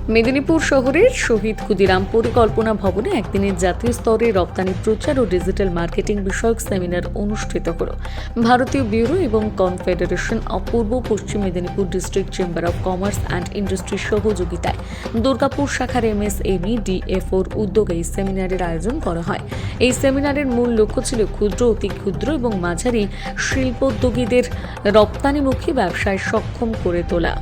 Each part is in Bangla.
মেদিনীপুর শহরের শহীদ ক্ষুদিরাম পরিকল্পনা ভবনে একদিনের জাতীয় স্তরে রপ্তানি প্রচার ও ডিজিটাল মার্কেটিং বিষয়ক সেমিনার অনুষ্ঠিত হল। ভারতীয় ব্যুরো এবং confederation of Purba Paschim Medinipur district chamber of commerce and ইন্ডাস্ট্রির সহযোগিতায় দুর্গাপুর শাখার এমএসএমই ডিএফওর উদ্যোগে এই সেমিনারের আয়োজন করা হয়। এই সেমিনারের মূল লক্ষ্য ছিল ক্ষুদ্র, অতি ক্ষুদ্র এবং মাঝারি শিল্পোদ্যোগীদের রপ্তানিমুখী ব্যবসায় সক্ষম করে তোলা।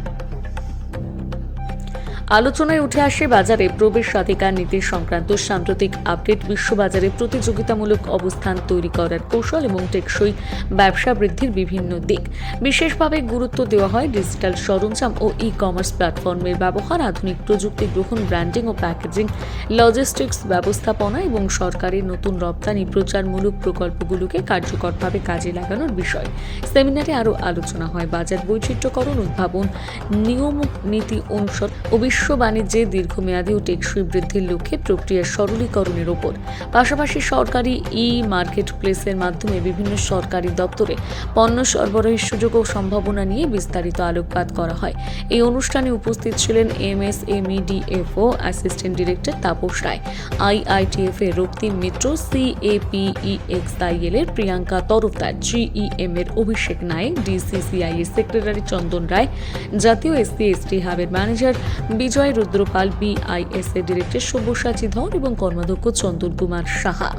আলোচনায় উঠে আসে বাজারে প্রবেশাধিকার নীতি সংক্রান্ত সাম্প্রতিক আপডেট, বিশ্ববাজারে প্রতিযোগিতামূলক অবস্থান তৈরি করার কৌশল এবং টেকসই ব্যবসা বৃদ্ধির বিভিন্ন দিক। বিশেষভাবে গুরুত্ব দেওয়া হয় ডিজিটাল সরঞ্জাম ও ই-কমার্স প্ল্যাটফর্মের ব্যবহার, আধুনিক প্রযুক্তি গ্রহণ, ব্র্যান্ডিং ও প্যাকেজিং, লজিস্টিক্স ব্যবস্থাপনা এবং সরকারের নতুন রপ্তানি প্রচারমূলক প্রকল্পগুলোকে কার্যকরভাবে কাজে লাগানোর বিষয়। সেমিনারে আরও আলোচনা হয় বাজার বৈচিত্র্যকরণ, উদ্ভাবন, নিয়ম নীতি অনুসরণ ও বিশ্ব বাণিজ্যে দীর্ঘমেয়াদী ও টেকসই বৃদ্ধির লক্ষ্যে প্রক্রিয়া সরলীকরণের ওপর। পাশাপাশি সরকারি মার্কেট প্লেসের মাধ্যমে বিভিন্ন সরকারি দপ্তরে পণ্য সরবরাহের সুযোগ ও সম্ভাবনা নিয়ে বিস্তারিত আলোকপাত করা হয়। এই অনুষ্ঠানে উপস্থিত ছিলেন MSME DFO assistant director Tapas Roy, IITF এর রক্তিম মিত্র, সিএপিইএক্সআইএল এর প্রিয়াঙ্কা তরফদার, জিইএম এর অভিষেক নায়েক, ডিসিসিআই এর সেক্রেটারি চন্দন রায়, জাতীয় এসসি/এসটি হাবের manager Bijoy Rudrapal, BISA director Sabyasachi Dhar এবং কর্মাধ্যক্ষ চন্দন কুমার সাহা।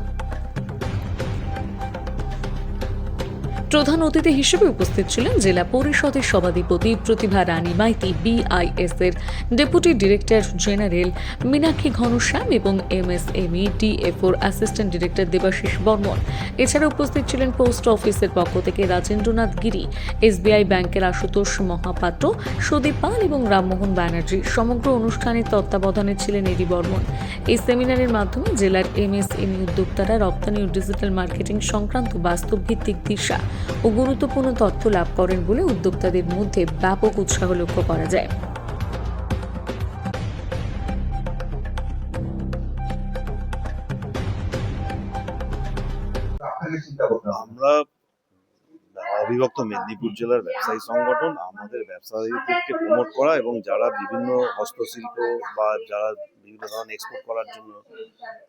প্রধান অতিথি হিসেবে উপস্থিত ছিলেন জেলা পরিষদের সভাধিপতি প্রতিভা রানী মাইতি, বিআইএস-এর deputy director general Meenakshi Ghanshyam এবং এমএসএমই ডিএফওর অ্যাসিস্ট্যান্ট ডিরেক্টর দেবাশিস বর্মন। এছাড়া উপস্থিত ছিলেন পোস্ট অফিসের পক্ষ থেকে রাজেন্দ্রনাথ গিরি, এসবিআই ব্যাংকের আশুতোষ মহাপাত্র, সুদীপ পাল এবং রামমোহন ব্যানার্জি। সমগ্র অনুষ্ঠানের তত্ত্বাবধানে ছিলেন এডি বর্মন। এই সেমিনারের মাধ্যমে জেলার এমএসএমই উদ্যোক্তারা রপ্তানি ও ডিজিটাল মার্কেটিং সংক্রান্ত বাস্তব ভিত্তিক দিশা ও গুরুত্বপূর্ণ তথ্য লাভ করেন বলে উদ্যোক্তাদের মধ্যে ব্যাপক উৎসাহ লক্ষ্য করা যায়। আমরা অবিভক্ত মেদিনীপুর জেলার ব্যবসায়ী সংগঠন, আমাদের ব্যবসায়ীদেরকে প্রমোট করা এবং যারা বিভিন্ন হস্তশিল্প বা যারা বিভিন্ন ধরনের এক্সপোর্ট করার জন্য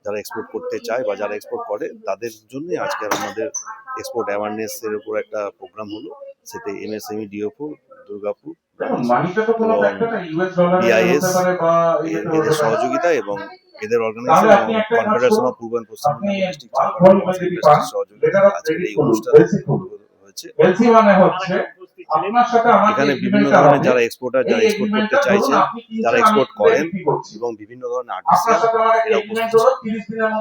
যারা এক্সপোর্ট করতে চায় বা যারা এক্সপোর্ট করে তাদের জন্যই আজকে আমাদের এক্সপোর্ট অ্যাওয়ারনেসের উপর একটা প্রোগ্রাম হলো। সেটা এমএসএমই ডিএফও দুর্গাপুর বিআইএস এদের সহযোগিতা এবং এদের অর্গানাইজেশন এবং confederation of Purba Paschim district chamber of ইন্ডাস্ট্রির সহযোগিতা আজকের এই অনুষ্ঠান হয়েছে। এখানে বিভিন্ন ধরনের যারা এক্সপোর্টার, যারা এক্সপোর্ট করতে চাইছেন, যারা এক্সপোর্ট করেন এবং বিভিন্ন ধরনের আর্টিসিয়ান এরা উপস্থিত ছিলেন।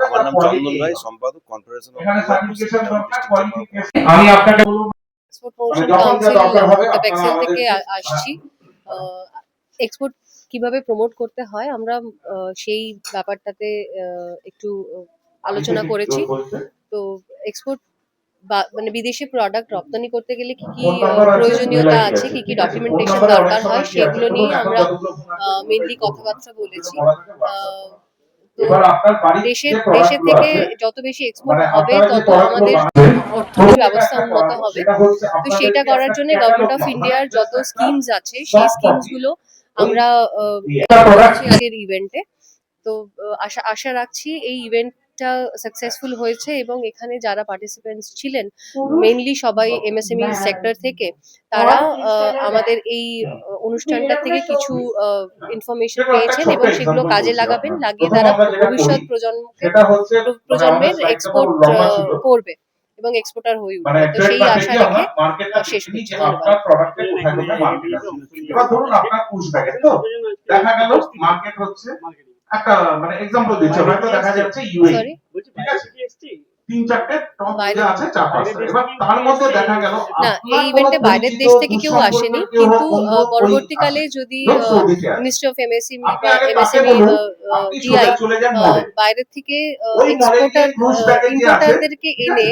আমার নাম চন্দন রায়, সম্পাদক, কনফেডারেশন অফ ডিস্ট্রিক্ট চেম্বার। আমি আপনাকে বলবো এক্সপোর্ট প্রমোশন কাউন্সিল এক্সেল থেকে আসছি। এক্সপোর্ট কিভাবে প্রমোট করতে হয় আমরা সেই ব্যাপারটাতে একটু আলোচনা করেছি। তো এক্সপোর্ট মানে বিদেশি প্রোডাক্ট রপ্তানি করতে গেলে কি কি প্রয়োজনীয়তা আছে, কি কি ডকুমেন্টেশন দরকার হয়, সেগুলো নিয়ে আমরা মেইনলি কথাবার্তা বলেছি। দেশে থেকে যত বেশি এক্সপোর্ট হবে তত আমাদের অর্থনৈতিক ব্যবস্থা উন্নত হবে। তো সেটা করার জন্য গভর্নমেন্ট অফ ইন্ডিয়ার যত স্কিমস আছে সেই স্কিমস গুলো আমরা আজকের ইভেন্টে। তো আশা রাখছি এই ইভেন্টটা সাকসেসফুল হয়েছে এবং এখানে যারা পার্টিসিপেন্টস ছিলেন মেইনলি সবাই এমএসএমই সেক্টর থেকে, তারা আমাদের এই অনুষ্ঠানটা থেকে কিছু ইনফরমেশন পেয়েছেন এবং সেগুলো কাজে লাগাবেন, লাগিয়ে তারা ভবিষ্যৎ প্রজন্মের এক্সপোর্ট করবে এবং এক্সপোর্টার হয়ে উঠবে। তো সেই আশা রেখে শেষ করছি। দেখা গেল মার্কেট হচ্ছে একটা মানে एग्जांपल দিচ্ছি, হয়তো দেখা যাচ্ছে ইউএই, ঠিক আছে, তিন চারটে টপ যে আছে চার পাঁচটা, এবার তার মধ্যে দেখা গেল না এই ইভেন্টে বাইরের দেশ থেকে কেউ আসেনি, কিন্তু পরবর্তীকালে যদি মিনিস্ট্রি অফ এমএসএমই বা এমএসএমই ডিআই বাইরে থেকে ইম্পোর্টারদেরকে এনে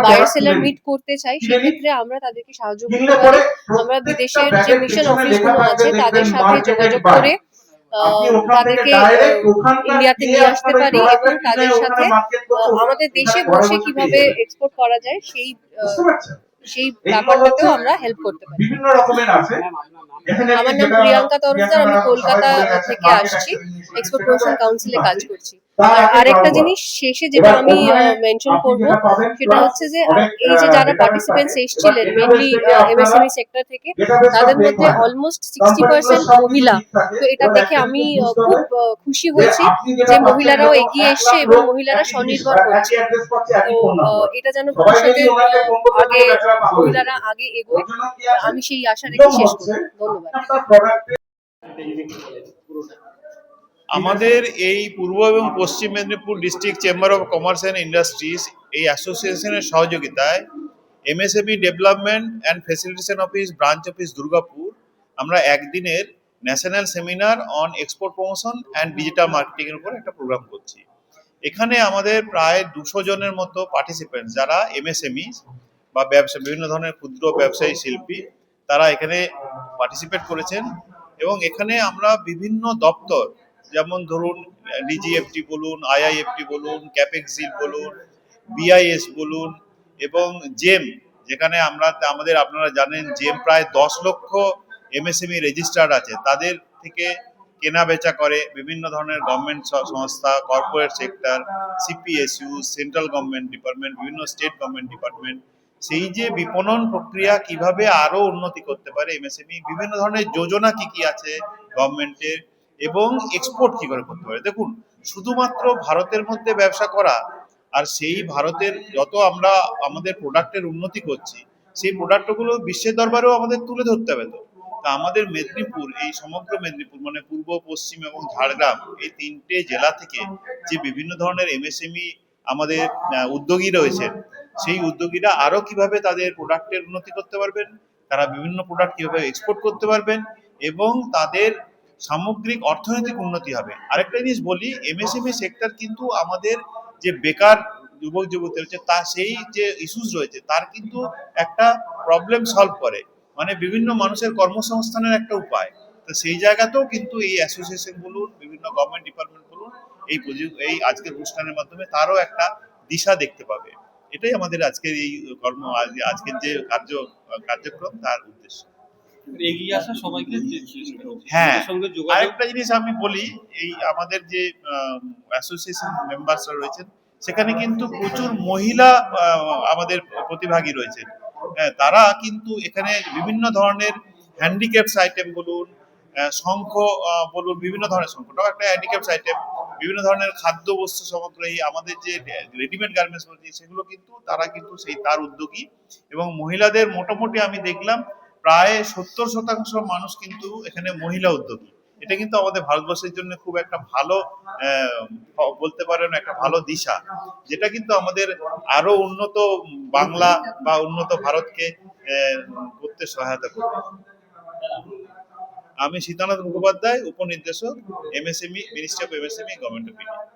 বায়ার সেলার মিট করতে চাই, সেক্ষেত্রে আমরা তাদেরকে সাহায্য করতে পারি। আমরা বিদেশের যে মিশন অফিসগুলো আছে তাদের সাথে যোগাযোগ করে তাদেরকে ইন্ডিয়াতে নিয়ে আসতে পারি এবং তাদের সাথে আমাদের দেশে বসে কিভাবে এক্সপোর্ট করা যায় সেই ব্যাপারটাতেও আমরা হেল্প করতে পারি। বিভিন্ন রকমের আছে। আমার নাম প্রিয়াঙ্কা তরফদার, আমি কলকাতা থেকে আসছি, এক্সপোর্ট প্রমোশন কাউন্সিলে কাজ করছি। আর আরেকটা জিনিস শেষে যেটা আমি মেনশন করব সেটা হচ্ছে যে এই যে যারা পার্টিসিপেন্টস এসেছিলেন মেনলি এমএসএমই সেক্টর থেকে, তাদের মধ্যে অলমোস্ট 60% মহিলা। তো এটা দেখে আমি খুব খুশি হয়েছি যে মহিলারাও এগিয়ে এসছে এবং মহিলারা স্বনির্ভর হচ্ছে। তো এটা যেন ভবিষ্যতে আগে মহিলারা আগে এগোয়, আমি সেই আশা রেখে শেষ করব। ধন্যবাদ। আমাদের এই পূর্ব এবং পশ্চিম Medinipur district chamber of commerce and industries এই অ্যাসোসিয়েশনের সহযোগিতায় MSME development and facilitation office branch office Durgapur আমরা একদিনের national seminar on export promotion and digital marketing এর উপর একটা প্রোগ্রাম করছি। এখানে আমাদের প্রায় 200 জনের মতো পার্টিসিপেন্ট যারা এমএসএমই বা ব্যবসা বিভিন্ন ধরনের ক্ষুদ্র ব্যবসায়ী শিল্পী তারা এখানে পার্টিসিপেট করেছেন এবং এখানে আমরা বিভিন্ন দপ্তর যেমন ধরুন ডিজিএফটি বলুন, আইআইএফটি বলুন, ক্যাপেক্সিল বলুন, বিআইএস বলুন এবং জেম, যেখানে আমাদের আপনারা জানেন জেম প্রায় 10 লক্ষ এমএসএমই রেজিস্টার্ড আছে, তাদের থেকে কেনা বেচা করে বিভিন্ন ধরনের গভর্নমেন্ট সংস্থা, corporate sector, CPSU, central government department, বিভিন্ন স্টেট গভর্নমেন্ট ডিপার্টমেন্ট। সেই যে বিপণন প্রক্রিয়া কিভাবে আরো উন্নতি করতে পারে এমএসএমই, বিভিন্ন ধরনের যোজনা কি কি আছে গভর্নমেন্টের এবং এক্সপোর্ট কি করে করতে পারে। দেখুন, শুধুমাত্র ভারতের মধ্যে ব্যবসা করা আর সেই ভারতের যত আমরা আমাদের প্রোডাক্টের উন্নতি করছি সেই প্রোডাক্টগুলো বিশ্বের দরবারেও আমাদের তুলে ধরতে হবে। তো তা আমাদের মেদিনীপুর, এই সমগ্র মেদিনীপুর মানে পূর্ব, পশ্চিম এবং ঝাড়গ্রাম এই 3টে জেলা থেকে যে বিভিন্ন ধরনের এমএসএমই আমাদের উদ্যোগী রয়েছেন, সেই উদ্যোগীরা আরো কিভাবে তাদের প্রোডাক্টের উন্নতি করতে পারবেন, তারা বিভিন্ন প্রোডাক্ট কিভাবে এক্সপোর্ট করতে পারবেন এবং তাদের সামগ্রিক অর্থনৈতিক উন্নতি হবে। আরেকটা জিনিস বলি, এমএসএমই সেক্টর কিন্তু আমাদের যে বেকার যুবক যুবতী রয়েছে তা সেই যে ইস্যুস রয়েছে তার কিন্তু একটা প্রবলেম সলভ করে, মানে বিভিন্ন মানুষের কর্মসংস্থানের একটা উপায়। তো সেই জায়গাতেও কিন্তু এই অ্যাসোসিয়েশন বলুন, বিভিন্ন গভর্নমেন্ট ডিপার্টমেন্ট বলুন, এই আজকের অনুষ্ঠানের মাধ্যমে তারও একটা দিশা দেখতে পাবে। এটাই আমাদের আজকের এই আজকের যে কার্যক্রম তার উদ্দেশ্য। এগিয়ে আসা সবাইকে হ্যাঁ, সঙ্গে যোগাযোগ। আরেকটা জিনিস আমি বলি, এই আমাদের যে অ্যাসোসিয়েশন মেম্বারসরা রয়েছেন সেখানে কিন্তু প্রচুর মহিলা আমাদের প্রতিভাগী রয়েছেন। হ্যাঁ, তারা কিন্তু এখানে বিভিন্ন ধরনের হ্যান্ডিক্যাপস আইটেম বলুন, শঙ্খ বলুন, বিভিন্ন ধরনের শঙ্খটাও একটা হ্যান্ডিক্যাপস আইটেম, বিভিন্ন ধরনের খাদ্য বস্তু সামগ্রী, আমাদের যে রেডিমেড গার্মেন্টস বলছি সেগুলো কিন্তু তারা কিন্তু সেই তার উদ্যোগী। এবং মহিলাদের মোটামুটি আমি দেখলাম প্রায় 70% মানুষ কিন্তু এখানে মহিলা উদ্যোগী। এটা কিন্তু আমাদের ভারতবর্ষের জন্য খুব একটা ভালো বলতে পারেন একটা ভালো দিশা, যেটা কিন্তু আমাদের আরো উন্নত বাংলা বা উন্নত ভারতকে করতে সহায়তা করবে। আমি সীতানাথ মুখোপাধ্যায়, উপনির্দেশক, MSME, ministry of MSME, government of India.